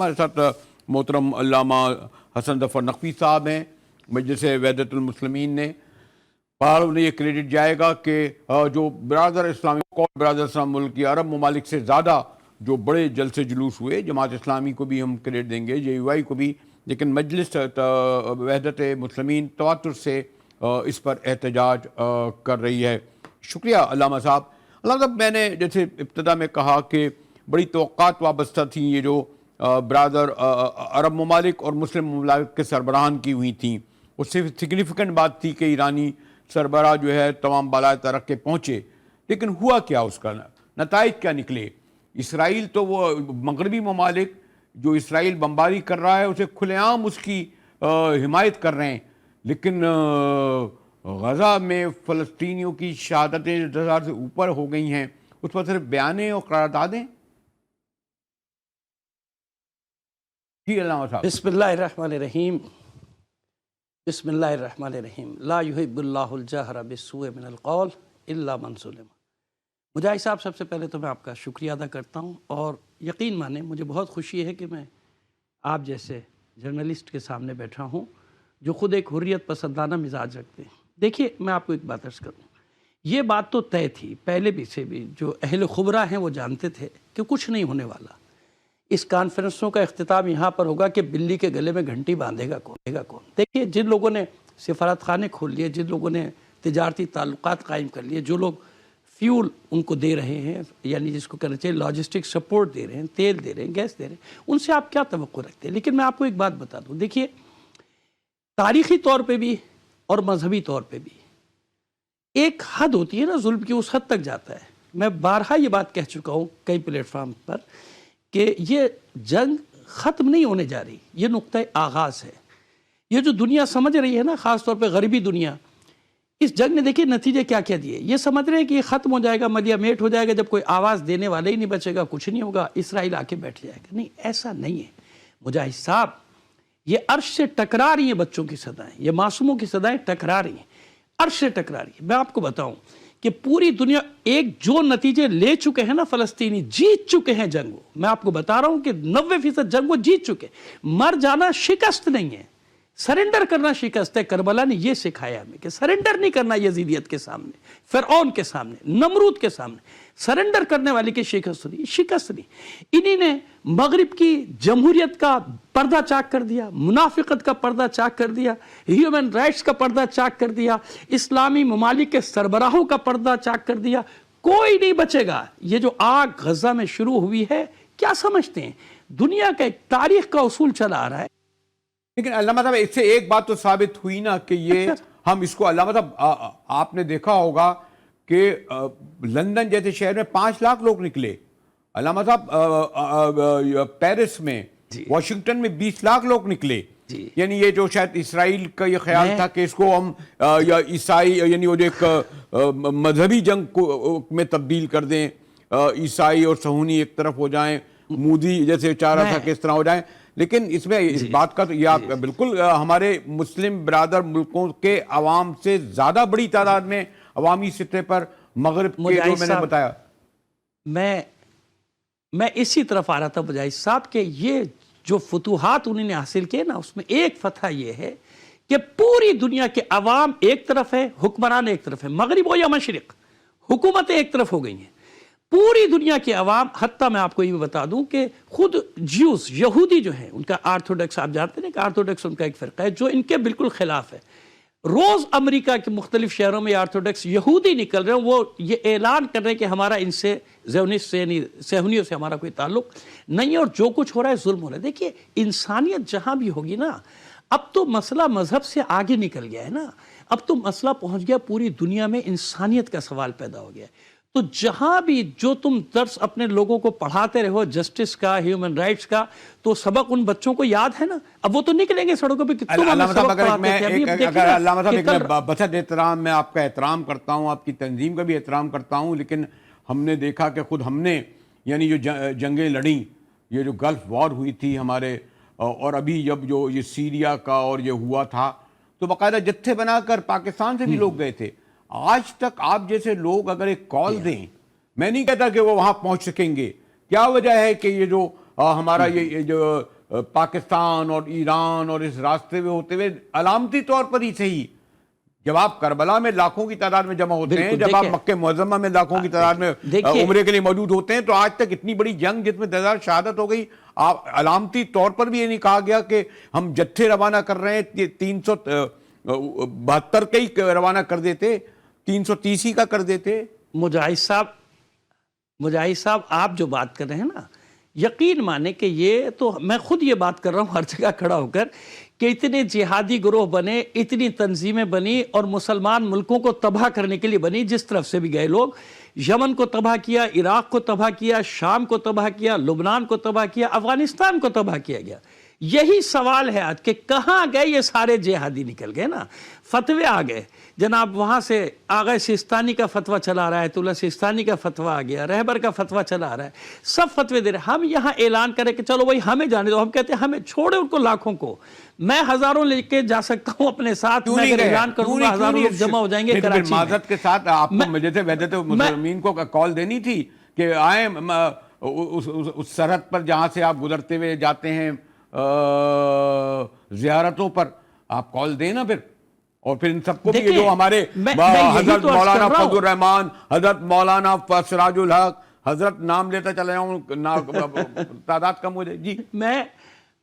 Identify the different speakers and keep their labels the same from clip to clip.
Speaker 1: ہمارے ساتھ محترم علامہ حسن ظفر نقوی صاحب ہیں مجلس وحدت المسلمین نے. انہیں یہ کریڈٹ جائے گا کہ جو برادر اسلام ملک کی عرب ممالک سے زیادہ جو بڑے جلسے جلوس ہوئے، جماعت اسلامی کو بھی ہم کریڈٹ دیں گے، JUI کو بھی، لیکن مجلس وحدت مسلمین تواتر سے اس پر احتجاج کر رہی ہے. شکریہ علامہ صاحب. علامہ صاحب، میں نے جیسے ابتدا میں کہا کہ بڑی توقعات وابستہ تھیں یہ جو برادر عرب ممالک اور مسلم ممالک کے سربراہان کی ہوئی تھیں. اس سے سگنیفیکنٹ بات تھی کہ ایرانی سربراہ جو ہے تمام بالائے ترق کے پہنچے، لیکن ہوا کیا؟ اس کا نتائج کیا نکلے؟ اسرائیل تو وہ مغربی ممالک جو اسرائیل بمباری کر رہا ہے اسے کھلے عام اس کی حمایت کر رہے ہیں، لیکن غزہ میں فلسطینیوں کی شہادتیں 10,000 سے اوپر ہو گئی ہیں، اس پر صرف بیانے اور قراردادیں. جی علامہ صاحب.
Speaker 2: بسم اللہ الرحمن الرحیم. بسم اللہ الرحمن الرحیم. لا يحب اللہ الجہر بالسوء من القول الا من ظلم. مجاہد صاحب، سب سے پہلے تو میں آپ کا شکریہ ادا کرتا ہوں، اور یقین مانیں مجھے بہت خوشی ہے کہ میں آپ جیسے جرنلسٹ کے سامنے بیٹھا ہوں جو خود ایک حریت پسندانہ مزاج رکھتے ہیں. دیکھیے، میں آپ کو ایک بات عرض کروں، یہ بات تو طے تھی پہلے بھی سے بھی، جو اہل خبرہ ہیں وہ جانتے تھے کہ کچھ نہیں ہونے والا. اس کانفرنسوں کا اختتام یہاں پر ہوگا کہ بلی کے گلے میں گھنٹی باندھے گا کون. دیکھیے، جن لوگوں نے سفارت خانے کھول لیے، جن لوگوں نے تجارتی تعلقات قائم کر لیے، جو لوگ فیول ان کو دے رہے ہیں، یعنی جس کو کہنا چاہیے لاجسٹک سپورٹ دے رہے ہیں، تیل دے رہے ہیں، گیس دے رہے ہیں، ان سے آپ کیا توقع رکھتے ہیں؟ لیکن میں آپ کو ایک بات بتا دوں، دیکھیے، تاریخی طور پہ بھی اور مذہبی طور پہ بھی ایک حد ہوتی ہے نا ظلم کی، اس حد تک جاتا ہے. میں بارہا یہ بات کہہ چکا ہوں کئی پلیٹ فارم پر کہ یہ جنگ ختم نہیں ہونے جا رہی، یہ نقطہ آغاز ہے. یہ جو دنیا سمجھ رہی ہے نا، خاص طور پہ غربی دنیا، اس جنگ نے دیکھیے نتیجے کیا کیا دیے. یہ سمجھ رہے ہیں کہ یہ ختم ہو جائے گا، ملیا میٹ ہو جائے گا، جب کوئی آواز دینے والا ہی نہیں بچے گا، کچھ نہیں ہوگا، اسرائیل آ کے بیٹھ جائے گا. نہیں، ایسا نہیں ہے مجاہد صاحب. یہ عرش سے ٹکرا رہی ہیں بچوں کی صدائیں، یہ معصوموں کی صدائیں ٹکرا رہی ہیں، عرش سے ٹکرا رہی ہیں. میں آپ کو بتاؤں کہ پوری دنیا ایک جو نتیجے لے چکے ہیں نا، فلسطینی جیت چکے ہیں جنگ. میں آپ کو بتا رہا ہوں کہ 90% جنگ وہ جیت چکے. مر جانا شکست نہیں ہے، سرنڈر کرنا شکست ہے. کربلا نے یہ سکھایا ہمیں کہ سرنڈر نہیں کرنا یزیدیت کے سامنے، فرعون کے سامنے، نمرود کے سامنے. سرنڈر کرنے والے کی شکست نہیں. انہی نے مغرب کی جمہوریت کا پردہ چاک کر دیا، منافقت کا پردہ چاک کر دیا، ہیومن رائٹس کا پردہ چاک کر دیا، اسلامی ممالک کے سربراہوں کا پردہ چاک کر دیا. کوئی نہیں بچے گا. یہ جو آگ غزہ میں شروع ہوئی ہے، کیا سمجھتے ہیں؟ دنیا کا ایک تاریخ کا اصول چلا آ رہا ہے.
Speaker 1: لیکن علامہ صاحب، اس سے ایک بات تو ثابت ہوئی نا کہ یہ ہم اس کو، علامہ صاحب آپ نے دیکھا ہوگا کہ لندن جیسے شہر میں 5 لاکھ لوگ نکلے. علامہ صاحب، پیرس میں، واشنگٹن میں 20 لاکھ لوگ نکلے. یعنی یہ جو شاید اسرائیل کا یہ خیال تھا کہ اس کو ہم یا عیسائی، یعنی وہ جو ایک مذہبی جنگ میں تبدیل کر دیں، عیسائی اور صہیونی ایک طرف ہو جائیں، مودی جیسے چاہ رہا تھا کہ اس طرح ہو جائیں. لیکن اس میں اس بات کا تو یہ آپ بالکل ہمارے مسلم برادر ملکوں کے عوام سے زیادہ بڑی تعداد میں عوامی سطح پر مغرب کے جو میں نے بتایا.
Speaker 2: میں اسی طرف آ رہا تھا مجاہد صاحب کہ یہ جو فتوحات انہوں نے حاصل کیے نا، اس میں ایک فتح یہ ہے کہ پوری دنیا کے عوام ایک طرف ہے، حکمران ایک طرف ہے، مغرب ہو یا مشرق، حکومتیں ایک طرف ہو گئی ہیں. پوری دنیا کے عوام، حتیٰ میں آپ کو یہ بھی بتا دوں کہ خود جیوز، یہودی جو ہیں، ان کا آرتھوڈکس، آپ جانتے ہیں کہ آرتھوڈکس ان کا ایک فرقہ ہے جو ان کے بالکل خلاف ہے. روز امریکہ کے مختلف شہروں میں آرتھوڈکس یہودی نکل رہے ہیں، وہ یہ اعلان کر رہے ہیں کہ ہمارا ان سے زیونسٹ سے یعنی صہیونیوں سے ہمارا کوئی تعلق نہیں ہے، اور جو کچھ ہو رہا ہے ظلم ہو رہا ہے. دیکھیے، انسانیت جہاں بھی ہوگی نا، اب تو مسئلہ مذہب سے آگے نکل گیا ہے نا، اب تو مسئلہ پہنچ گیا پوری دنیا میں، انسانیت کا سوال پیدا ہو گیا ہے. تو جہاں بھی جو تم درس اپنے لوگوں کو پڑھاتے رہو جسٹس کا، ہیومن رائٹس کا، تو سبق ان بچوں کو یاد ہے نا. اب وہ تو نکلیں گے سڑکوں پہ کہ تم ہمیں سبق پڑھاتے تھے.
Speaker 1: اگر علامہ صاحب، ایک بسط احترام، میں آپ کا احترام کرتا ہوں، آپ کی تنظیم کا بھی احترام کرتا ہوں، لیکن ہم نے دیکھا کہ خود ہم نے، یعنی جو جنگیں لڑیں، یہ جو گلف وار ہوئی تھی ہمارے، اور ابھی جب جو یہ سیریا کا اور یہ ہوا تھا، تو باقاعدہ جتھے بنا کر پاکستان سے بھی لوگ گئے تھے. آج تک آپ جیسے لوگ اگر ایک کال دیں، میں نہیں کہتا کہ وہ وہاں پہنچ سکیں گے. کیا وجہ ہے کہ یہ جو ہمارا یہ جو پاکستان اور ایران اور اس راستے میں ہوتے ہوئے علامتی طور پر ہی صحیح، جب آپ کربلا میں لاکھوں کی تعداد میں جمع ہوتے ہیں، جب آپ مکہ معظمہ میں لاکھوں کی تعداد میں عمرے کے لیے موجود ہوتے ہیں، تو آج تک اتنی بڑی جنگ جس میں 10,000 شہادت ہو گئی، آپ علامتی طور پر بھی یہ نہیں کہا گیا کہ ہم جتھے روانہ کر رہے ہیں 372 کا ہی روانہ کر دیتے، 330 کا کر دیتے؟
Speaker 2: مجاہد صاحب آپ جو بات کر رہے ہیں نا، یقین مانے کہ یہ تو میں خود یہ بات کر رہا ہوں ہر جگہ کھڑا ہو کر کہ اتنے جہادی گروہ بنے، اتنی تنظیمیں بنی اور مسلمان ملکوں کو تباہ کرنے کے لیے بنی، جس طرف سے بھی گئے لوگ، یمن کو تباہ کیا، عراق کو تباہ کیا، شام کو تباہ کیا، لبنان کو تباہ کیا، افغانستان کو تباہ کیا گیا۔ یہی سوال ہے آج کہ کہاں گئے یہ سارے جہادی؟ نکل گئے نا، فتوے آ گئے جناب، وہاں سے آغا سیستانی کا فتویٰ چلا رہا ہے، آیت اللہ سیستانی کا فتویٰ آ گیا، رہبر کا فتویٰ چلا آ رہا ہے، سب فتوے دے رہے ہیں۔ ہم یہاں اعلان کریں کہ چلو بھائی ہمیں جانے دو، ہم کہتے ہیں ہمیں چھوڑے ان کو، لاکھوں کو، میں ہزاروں لے کے جا سکتا ہوں اپنے ساتھ، میں اگر اعلان کروں گا ہزاروں لوگ جمع ہو جائیں گے کراچی میں۔
Speaker 1: معذرت کے ساتھ آپ کو مجھے وحدت المسلمین کو کال دینی تھی کہ آئیں اس سرحد پر جہاں سے آپ گزرتے ہوئے جاتے ہیں زیارتوں پر، آپ کال دیں نا پھر، اور پھر ان سب کو بھی جو ہمارے حضرت مولانا فضل الرحمان، حضرت مولانا سراج الحق، حضرت نام لیتا چلا جاؤں تعداد کم ہو جائے۔ جی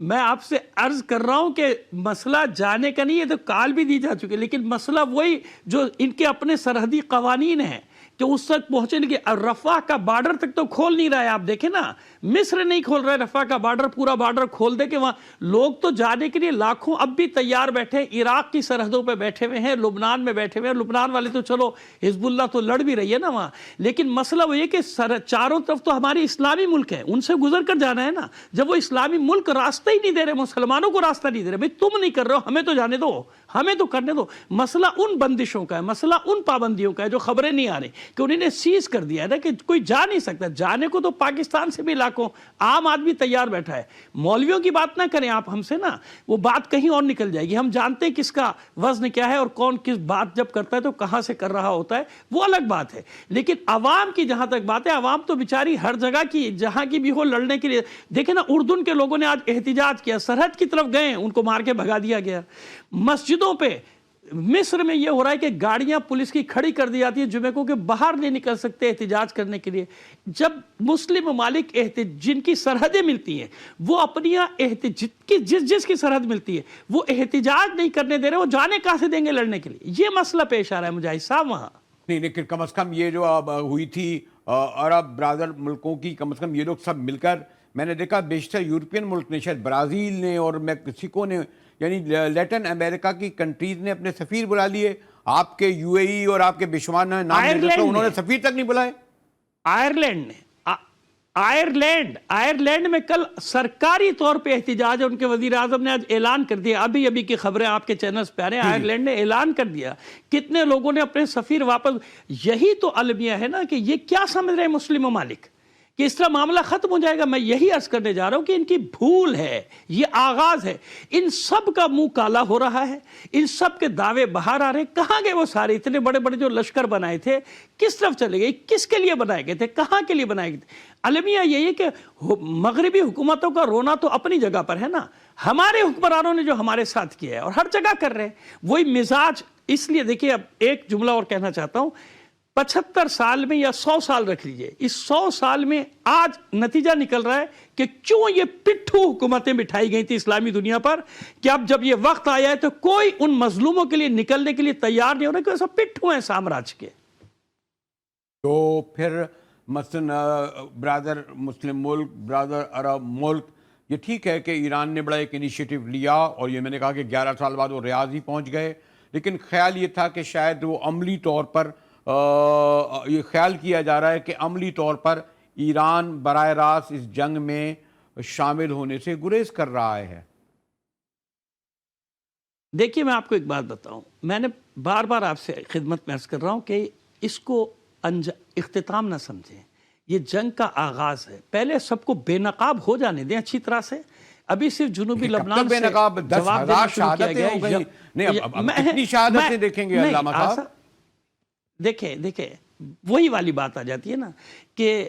Speaker 2: میں آپ سے عرض کر رہا ہوں کہ مسئلہ جانے کا نہیں ہے، تو کال بھی دی جا چکی، لیکن مسئلہ وہی جو ان کے اپنے سرحدی قوانین ہیں کہ اس تک پہنچے نہیں، کہ رفح کا بارڈر تک تو کھول نہیں رہا ہے۔ آپ دیکھیں نا، مصر نہیں کھول رہا ہے رفح کا بارڈر، پورا بارڈر کھول دے کہ وہاں لوگ تو جانے کے لیے لاکھوں اب بھی تیار بیٹھے، عراق کی سرحدوں پہ بیٹھے ہوئے ہیں، لبنان میں بیٹھے ہوئے ہیں، لبنان والے تو چلو حزب اللہ تو لڑ بھی رہی ہے نا وہاں، لیکن مسئلہ وہ یہ کہ چاروں طرف تو ہماری اسلامی ملک ہیں، ان سے گزر کر جانا ہے نا۔ جب وہ اسلامی ملک راستہ ہی نہیں دے رہے، مسلمانوں کو راستہ نہیں دے رہے، بھئی تم نہیں کر رہے ہو، ہمیں تو جانے دو، ہمیں تو کرنے دو۔ مسئلہ ان بندشوں کا ہے، مسئلہ ان پابندیوں کا ہے جو خبریں نہیں آ رہی کہ انہوں نے سیز کر دیا ہے نا، کہ کوئی جا نہیں سکتا۔ جانے کو تو پاکستان سے بھی لاکھوں عام آدمی تیار بیٹھا ہے۔ مولویوں کی بات نہ کریں آپ ہم سے نا، وہ بات کہیں اور نکل جائے گی۔ ہم جانتے ہیں کس کا وزن کیا ہے اور کون کس بات جب کرتا ہے تو کہاں سے کر رہا ہوتا ہے، وہ الگ بات ہے۔ لیکن عوام کی جہاں تک بات ہے، عوام تو بیچاری ہر جگہ کی جہاں کی بھی ہو لڑنے کے لیے، دیکھیں نا اردن کے لوگوں نے آج احتجاج کیا، سرحد کی طرف گئے، ان کو مار کے بھگا دیا گیا۔ مسجدوں پہ مصر میں یہ ہو رہا ہے کہ گاڑیاں پولیس کی کھڑی کر دی جاتی ہے جمعے کو، کہ باہر نہیں نکل سکتے احتجاج کرنے کے لیے۔ جب مسلم ممالک جن کی سرحدیں ملتی ہیں وہ اپنی جس کی سرحد ملتی ہے وہ احتجاج نہیں کرنے دے رہے، وہ جانے کہاں سے دیں گے لڑنے کے لیے؟ یہ مسئلہ پیش آ رہا ہے مجاہد صاحب وہاں۔
Speaker 1: نہیں، لیکن کم از کم یہ جو ہوئی تھی عرب برادر ملکوں کی، کم از کم یہ لوگ سب مل کر، میں نے دیکھا بیشتر یورپین ملک نے، شاید برازیل نے اور میکسیکو نے، یعنی لیٹن امریکہ کی کنٹریز نے اپنے سفیر بلا لیے۔ آپ کے یو اے ای اور آپ کے بشمار نام انہوں نے سفیر تک نہیں بلائے۔
Speaker 2: آئرلینڈ میں کل سرکاری طور پہ احتجاج ہے، ان کے وزیر اعظم نے آج اعلان کر دیا، ابھی کی خبریں آپ کے چینلز پہ آ رہے ہیں، آئرلینڈ نے اعلان کر دیا، کتنے لوگوں نے اپنے سفیر واپس۔ یہی تو المیہ ہے نا کہ یہ کیا سمجھ رہے ہیں مسلم ممالک کہ اس طرح معاملہ ختم ہو جائے گا؟ میں یہی عرض کرنے جا رہا ہوں کہ ان کی بھول ہے، یہ آغاز ہے، ان سب کا منہ کالا ہو رہا ہے، ان سب کے دعوے باہر آ رہے ہیں۔ کہاں گئے وہ سارے اتنے بڑے بڑے جو لشکر بنائے تھے؟ کس طرف چلے گئے؟ کس کے لیے بنائے گئے تھے؟ کہاں کے لیے بنائے گئے تھے؟ المیہ یہی ہے کہ مغربی حکومتوں کا رونا تو اپنی جگہ پر ہے نا، ہمارے حکمرانوں نے جو ہمارے ساتھ کیا ہے اور ہر جگہ کر رہے ہیں وہی مزاج۔ اس لیے دیکھیے، اب ایک جملہ اور کہنا چاہتا ہوں، 75 سال میں یا 100 سال رکھ لیجئے، اس 100 سال میں آج نتیجہ نکل رہا ہے کہ کیوں یہ پٹھو حکومتیں بٹھائی گئی تھی اسلامی دنیا پر، کہ اب جب یہ وقت آیا ہے تو کوئی ان مظلوموں کے لیے نکلنے کے لیے تیار نہیں ہو رہا، کہ وہ سب پٹھو ہیں سامراج کے۔
Speaker 1: تو پھر مثلا برادر مسلم ملک، برادر عرب ملک، یہ ٹھیک ہے کہ ایران نے بڑا ایک انیشیٹو لیا، اور یہ میں نے کہا کہ 11 سال بعد وہ ریاض ہی پہنچ گئے، لیکن خیال یہ تھا کہ شاید وہ عملی طور پر یہ خیال کیا جا رہا ہے کہ عملی طور پر ایران براہ راست اس جنگ میں شامل ہونے سے گریز کر رہا ہے۔
Speaker 2: دیکھیے میں آپ کو ایک بات بتاؤں، میں نے بار بار آپ سے خدمت میں عرض کر رہا ہوں کہ اس کو اختتام نہ سمجھیں، یہ جنگ کا آغاز ہے۔ پہلے سب کو بے نقاب ہو جانے دیں اچھی طرح سے۔ ابھی صرف جنوبی لبنان سے جواب دینا شروع کیا گیا ہے۔
Speaker 1: نہیں، اب کتنی شہادتیں دیکھیں گے علامہ صاحب؟
Speaker 2: دیکھیں وہی والی بات آ جاتی ہے نا کہ